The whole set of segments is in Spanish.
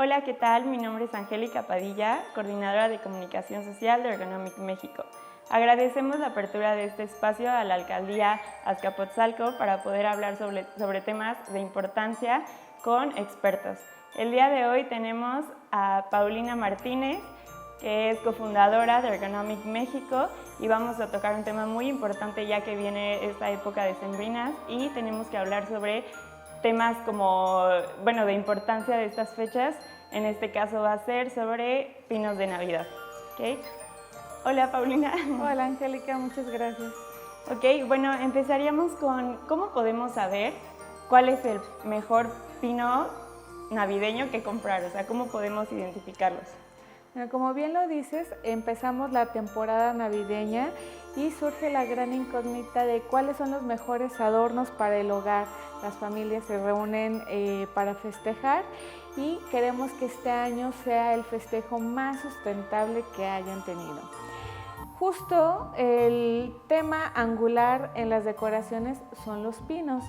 Hola, ¿qué tal? Mi nombre es Angélica Padilla, coordinadora de comunicación social de Ergonomic México. Agradecemos la apertura de este espacio a la Alcaldía Azcapotzalco para poder hablar sobre temas de importancia con expertos. El día de hoy tenemos a Paulina Martínez, que es cofundadora de Ergonomic México, y vamos a tocar un tema muy importante ya que viene esta época decembrinas y tenemos que hablar sobre temas como, de importancia de estas fechas. En este caso va a ser sobre pinos de Navidad. ¿Okay? Hola, Paulina. Hola, Angélica, muchas gracias. Bueno, empezaríamos con cómo podemos saber cuál es el mejor pino navideño que comprar, o sea, cómo podemos identificarlos. Bueno, como bien lo dices, empezamos la temporada navideña y surge la gran incógnita de cuáles son los mejores adornos para el hogar. Las familias se reúnen para festejar y queremos que este año sea el festejo más sustentable que hayan tenido. Justo el tema angular en las decoraciones son los pinos.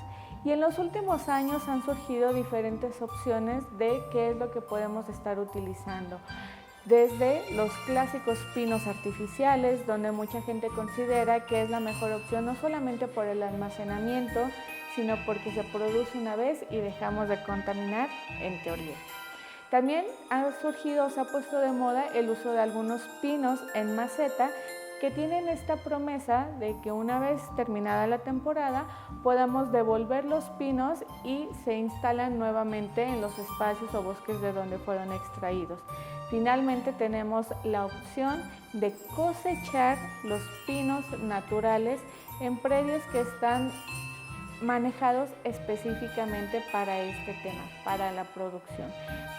Y en los últimos años han surgido diferentes opciones de qué es lo que podemos estar utilizando. Desde los clásicos pinos artificiales, donde mucha gente considera que es la mejor opción no solamente por el almacenamiento, sino porque se produce una vez y dejamos de contaminar en teoría. También se ha puesto de moda el uso de algunos pinos en maceta que tienen esta promesa de que una vez terminada la temporada podamos devolver los pinos y se instalan nuevamente en los espacios o bosques de donde fueron extraídos. Finalmente tenemos la opción de cosechar los pinos naturales en predios que están manejados específicamente para este tema, para la producción.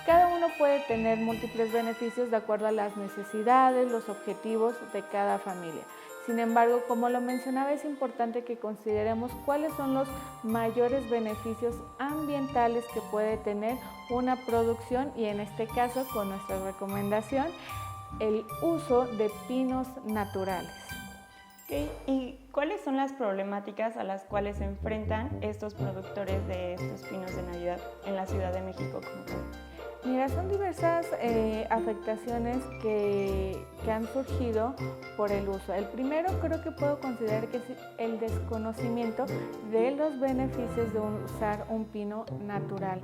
Cada uno puede tener múltiples beneficios de acuerdo a las necesidades, los objetivos de cada familia. Sin embargo, como lo mencionaba, es importante que consideremos cuáles son los mayores beneficios ambientales que puede tener una producción y en este caso, con nuestra recomendación, el uso de pinos naturales. ¿Y cuáles son las problemáticas a las cuales se enfrentan estos productores de estos pinos de Navidad en la Ciudad de México como tal? Mira, son diversas afectaciones que han surgido por el uso. El primero creo que puedo considerar que es el desconocimiento de los beneficios de usar un pino natural.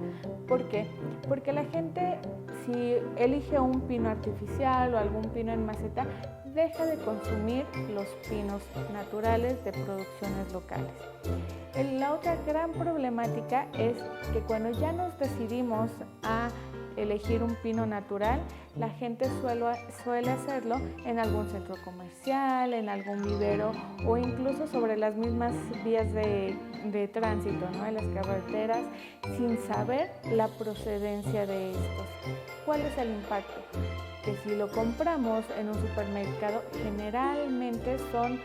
¿Por qué? Porque la gente, si elige un pino artificial o algún pino en maceta, deja de consumir los pinos naturales de producciones locales. La otra gran problemática es que cuando ya nos decidimos a elegir un pino natural, la gente suele hacerlo en algún centro comercial, en algún vivero o incluso sobre las mismas vías de tránsito, ¿no? En las carreteras, sin saber la procedencia de estos. ¿Cuál es el impacto? Que si lo compramos en un supermercado, generalmente son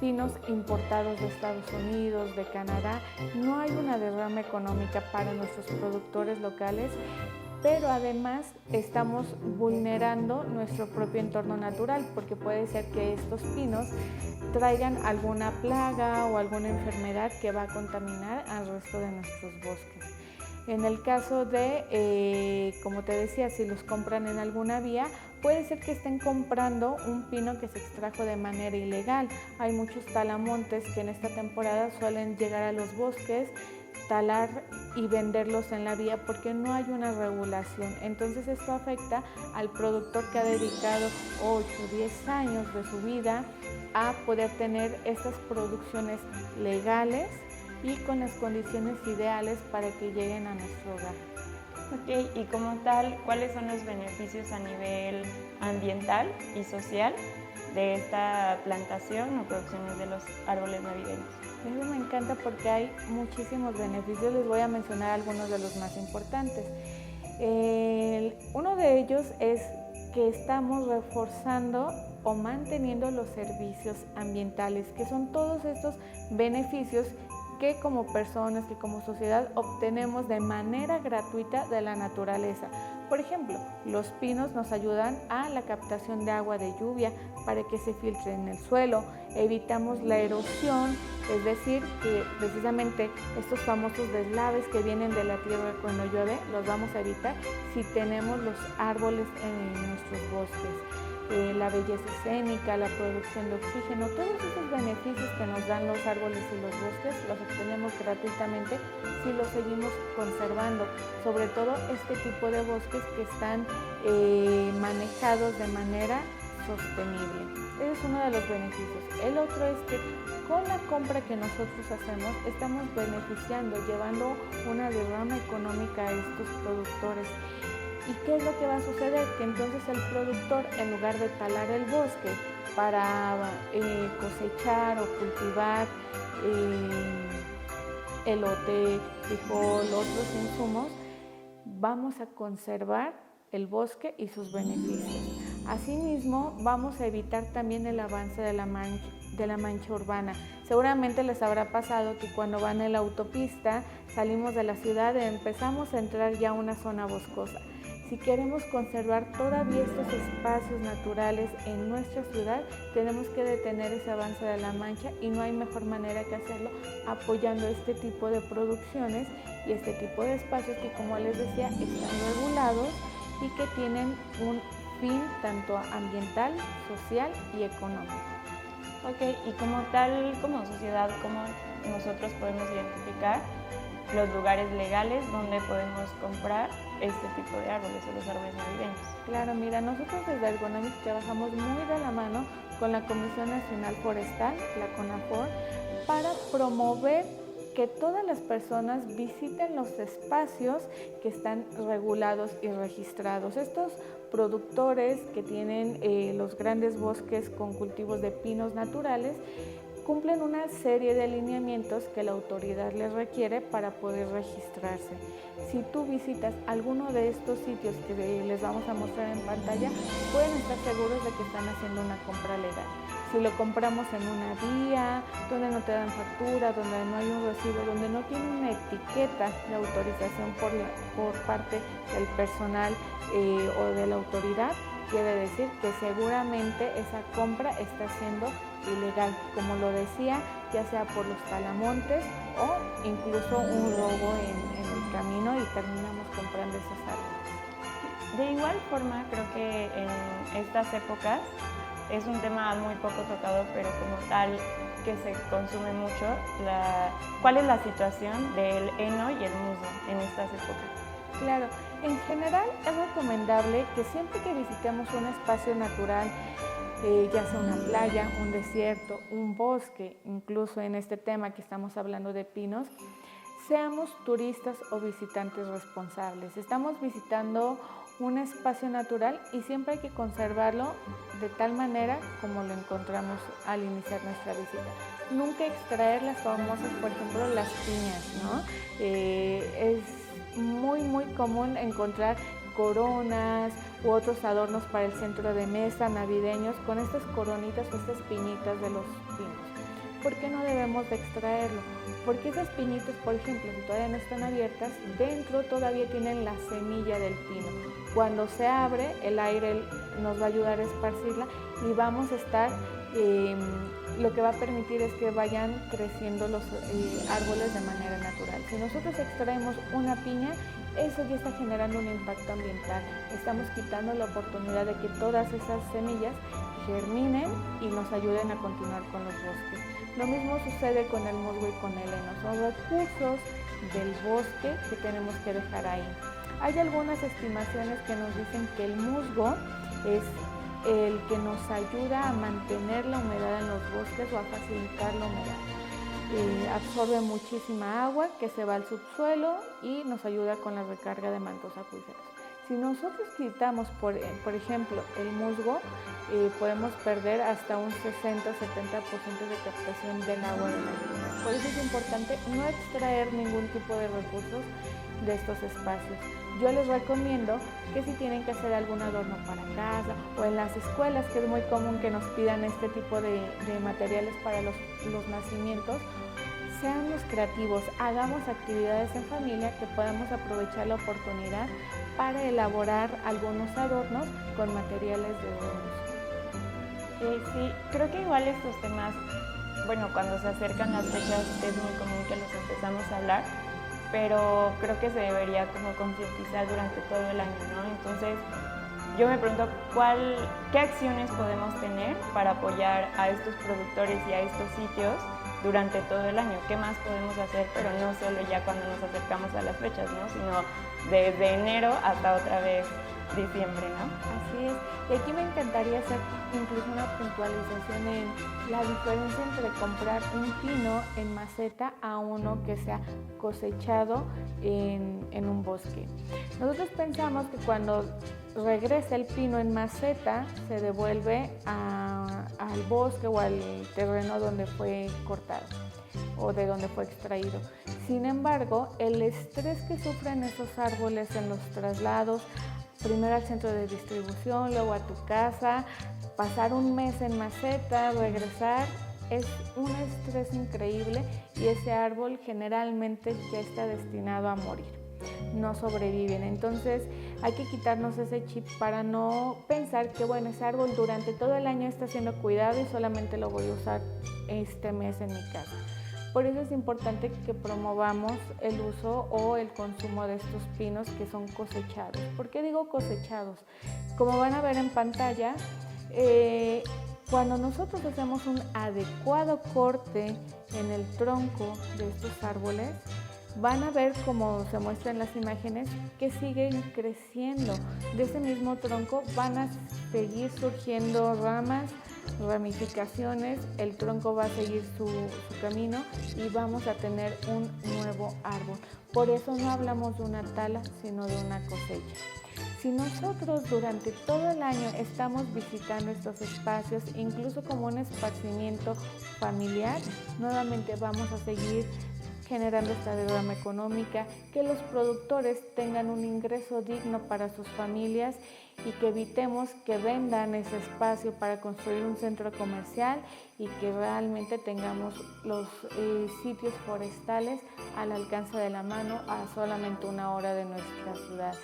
pinos importados de Estados Unidos, de Canadá. No hay una derrama económica para nuestros productores locales, pero además estamos vulnerando nuestro propio entorno natural, porque puede ser que estos pinos traigan alguna plaga o alguna enfermedad que va a contaminar al resto de nuestros bosques. En el caso de, como te decía, si los compran en alguna vía, puede ser que estén comprando un pino que se extrajo de manera ilegal. Hay muchos talamontes que en esta temporada suelen llegar a los bosques, talar y venderlos en la vía porque no hay una regulación. Entonces esto afecta al productor que ha dedicado 8 o 10 años de su vida a poder tener estas producciones legales y con las condiciones ideales para que lleguen a nuestro hogar. Y como tal, ¿cuáles son los beneficios a nivel ambiental y social de esta plantación o producciones de los árboles navideños? Eso me encanta porque hay muchísimos beneficios, les voy a mencionar algunos de los más importantes. Uno de ellos es que estamos reforzando o manteniendo los servicios ambientales, que son todos estos beneficios que como personas, que como sociedad obtenemos de manera gratuita de la naturaleza. por ejemplo, los pinos nos ayudan a la captación de agua de lluvia para que se filtre en el suelo, evitamos la erosión, es decir, que precisamente estos famosos deslaves que vienen de la tierra cuando llueve los vamos a evitar si tenemos los árboles en nuestros bosques. La belleza escénica, la producción de oxígeno, todos esos beneficios que nos dan los árboles y los bosques los obtenemos gratuitamente si los seguimos conservando, sobre todo este tipo de bosques que están manejados de manera sostenible. Ese es uno de los beneficios. El otro es que con la compra que nosotros hacemos estamos beneficiando, llevando una derrama económica a estos productores. ¿Y qué es lo que va a suceder? Que entonces el productor, en lugar de talar el bosque para cosechar o cultivar elote, frijol, otros insumos, vamos a conservar el bosque y sus beneficios. Asimismo, vamos a evitar también el avance de la mancha urbana. Seguramente les habrá pasado que cuando van en la autopista, salimos de la ciudad y empezamos a entrar ya a una zona boscosa. Si queremos conservar todavía estos espacios naturales en nuestra ciudad, tenemos que detener ese avance de la mancha y no hay mejor manera que hacerlo apoyando este tipo de producciones y este tipo de espacios que, como les decía, están regulados y que tienen un fin tanto ambiental, social y económico. Ok, y como tal, como sociedad, ¿cómo nosotros podemos identificar los lugares legales donde podemos comprar este tipo de árboles o los árboles navideños? Claro, mira, nosotros desde Ergonomics trabajamos muy de la mano con la Comisión Nacional Forestal, la CONAFOR, para promover que todas las personas visiten los espacios que están regulados y registrados. Estos productores que tienen los grandes bosques con cultivos de pinos naturales cumplen una serie de lineamientos que la autoridad les requiere para poder registrarse. Si tú visitas alguno de estos sitios que les vamos a mostrar en pantalla, pueden estar seguros de que están haciendo una compra legal. Si lo compramos en una vía, donde no te dan factura, donde no hay un recibo, donde no tiene una etiqueta de autorización por parte del personal o de la autoridad, quiere decir que seguramente esa compra está siendo ilegal, como lo decía, ya sea por los talamontes o incluso un robo en el camino y terminamos comprando esos árboles. De igual forma, creo que en estas épocas es un tema muy poco tocado, pero como tal que se consume mucho, ¿cuál es la situación del heno y el musgo en estas épocas? Claro, en general es recomendable que siempre que visitemos un espacio natural, ya sea una playa, un desierto, un bosque, incluso en este tema que estamos hablando de pinos, seamos turistas o visitantes responsables. Estamos visitando un espacio natural y siempre hay que conservarlo de tal manera como lo encontramos al iniciar nuestra visita. Nunca extraer las famosas, por ejemplo, las piñas, ¿no? Es muy común encontrar coronas u otros adornos para el centro de mesa navideños con estas coronitas o estas piñitas de los pinos. ¿Por qué no debemos de extraerlo? Porque esas piñitas, por ejemplo, si todavía no están abiertas, dentro todavía tienen la semilla del pino. Cuando se abre, el aire nos va a ayudar a esparcirla y vamos a estar, lo que va a permitir es que vayan creciendo los árboles de manera natural. Si nosotros extraemos una piña, eso ya está generando un impacto ambiental. Estamos quitando la oportunidad de que todas esas semillas germinen y nos ayuden a continuar con los bosques. Lo mismo sucede con el musgo y con el heno. Son recursos del bosque que tenemos que dejar ahí. Hay algunas estimaciones que nos dicen que el musgo es el que nos ayuda a mantener la humedad en los bosques o a facilitar la humedad. Absorbe muchísima agua que se va al subsuelo y nos ayuda con la recarga de mantos acuíferos. Si nosotros quitamos, por ejemplo, el musgo, podemos perder hasta un 60-70% de captación del agua de la lluvia. Por eso es importante no extraer ningún tipo de recursos de estos espacios. Yo les recomiendo que si tienen que hacer algún adorno para casa o en las escuelas, que es muy común que nos pidan este tipo de materiales para los nacimientos, seamos creativos, hagamos actividades en familia que podamos aprovechar la oportunidad para elaborar algunos adornos con materiales de buen uso. Sí, creo que igual estos temas, bueno, cuando se acercan las fechas es muy común que los empezamos a hablar, pero creo que se debería como concientizar durante todo el año, ¿no? Entonces, yo me pregunto qué acciones podemos tener para apoyar a estos productores y a estos sitios durante todo el año. ¿Qué más podemos hacer? Pero no solo ya cuando nos acercamos a las fechas, ¿no? Sino desde enero hasta otra vez diciembre, ¿no? Así es. Y aquí me encantaría hacer incluso una puntualización en la diferencia entre comprar un pino en maceta a uno que sea cosechado en un bosque. Nosotros pensamos que cuando regresa el pino en maceta, se devuelve al bosque o al terreno donde fue cortado o de donde fue extraído. Sin embargo, el estrés que sufren esos árboles en los traslados, primero al centro de distribución, luego a tu casa, pasar un mes en maceta, regresar, es un estrés increíble y ese árbol generalmente ya está destinado a morir. No sobreviven. Entonces hay que quitarnos ese chip para no pensar que bueno, ese árbol durante todo el año está siendo cuidado y solamente lo voy a usar este mes en mi casa. Por eso es importante que promovamos el uso o el consumo de estos pinos que son cosechados. ¿Por qué digo cosechados? Como van a ver en pantalla, cuando nosotros hacemos un adecuado corte en el tronco de estos árboles, van a ver, como se muestra en las imágenes, que siguen creciendo. De ese mismo tronco van a seguir surgiendo ramas, ramificaciones, el tronco va a seguir su camino y vamos a tener un nuevo árbol. Por eso no hablamos de una tala, sino de una cosecha. Si nosotros durante todo el año estamos visitando estos espacios, incluso como un esparcimiento familiar, nuevamente vamos a seguir generando esta derrama económica, que los productores tengan un ingreso digno para sus familias y que evitemos que vendan ese espacio para construir un centro comercial y que realmente tengamos los sitios forestales al alcance de la mano a solamente 1 hora de nuestra ciudad.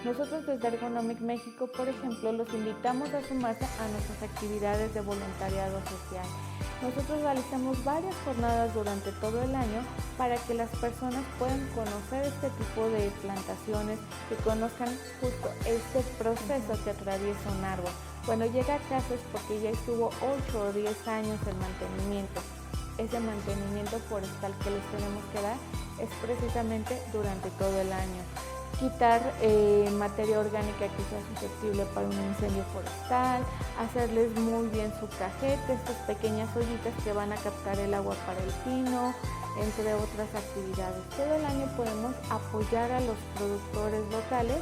Nosotros desde Ergonomic México, por ejemplo, los invitamos a sumarse a nuestras actividades de voluntariado social. Nosotros realizamos varias jornadas durante todo el año para que las personas puedan conocer este tipo de plantaciones, que conozcan justo este proceso que atraviesa un árbol. Cuando llega a casa es porque ya estuvo 8 o 10 años en mantenimiento. Ese mantenimiento forestal que les tenemos que dar es precisamente durante todo el año. Quitar materia orgánica que sea susceptible para un incendio forestal, hacerles muy bien su cajete, estas pequeñas ollitas que van a captar el agua para el pino, entre otras actividades. Todo el año podemos apoyar a los productores locales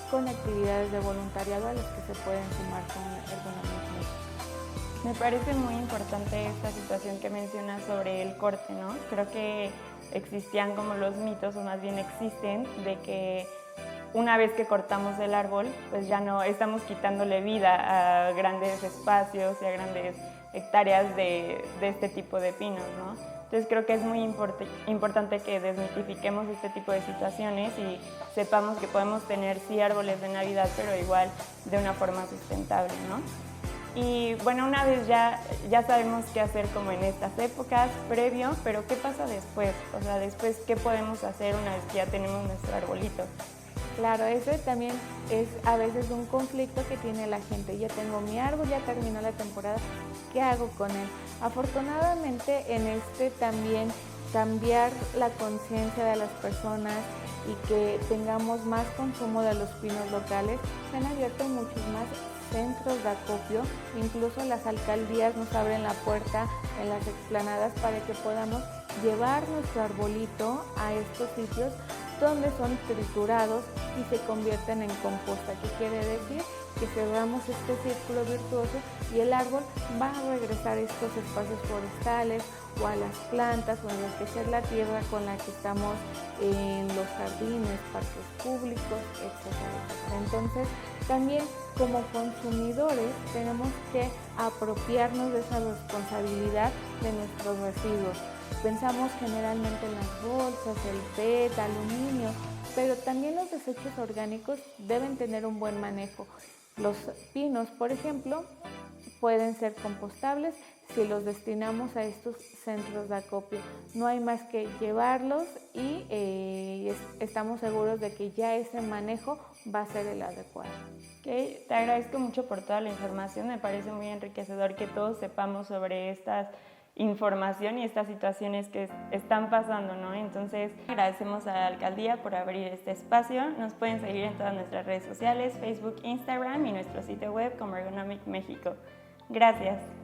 con actividades de voluntariado a las que se pueden sumar con Ergonomic México. Me parece muy importante esta situación que mencionas sobre el corte, ¿no? Creo que existían como los mitos, o más bien existen, de que una vez que cortamos el árbol, pues ya no estamos quitándole vida a grandes espacios y a grandes hectáreas de este tipo de pinos, ¿no? Entonces creo que es muy importante que desmitifiquemos este tipo de situaciones y sepamos que podemos tener sí árboles de Navidad, pero igual de una forma sustentable, ¿no? Y bueno, una vez ya sabemos qué hacer como en estas épocas, previo, pero ¿qué pasa después? O sea, después, ¿qué podemos hacer una vez que ya tenemos nuestro arbolito? Claro, ese también es a veces un conflicto que tiene la gente. Ya tengo mi árbol, ya terminó la temporada, ¿qué hago con él? Afortunadamente en también cambiar la conciencia de las personas y que tengamos más consumo de los pinos locales, se han abierto muchos más centros de acopio, incluso las alcaldías nos abren la puerta en las explanadas para que podamos llevar nuestro arbolito a estos sitios donde son triturados y se convierten en composta. ¿Qué quiere decir? Que cerramos este círculo virtuoso y el árbol va a regresar a estos espacios forestales o a las plantas o enriquecer la tierra con la que estamos en los jardines, parques públicos, etcétera. Entonces, también como consumidores tenemos que apropiarnos de esa responsabilidad de nuestros residuos. Pensamos generalmente en las bolsas, el PET, aluminio, pero también los desechos orgánicos deben tener un buen manejo. Los pinos, por ejemplo, pueden ser compostables si los destinamos a estos centros de acopio. No hay más que llevarlos y estamos seguros de que ya ese manejo va a ser el adecuado. Okay, te agradezco mucho por toda la información, me parece muy enriquecedor que todos sepamos sobre esta información y estas situaciones que están pasando, ¿no? Entonces, agradecemos a la alcaldía por abrir este espacio. Nos pueden seguir en todas nuestras redes sociales, Facebook, Instagram y nuestro sitio web como Ergonomic México. Gracias.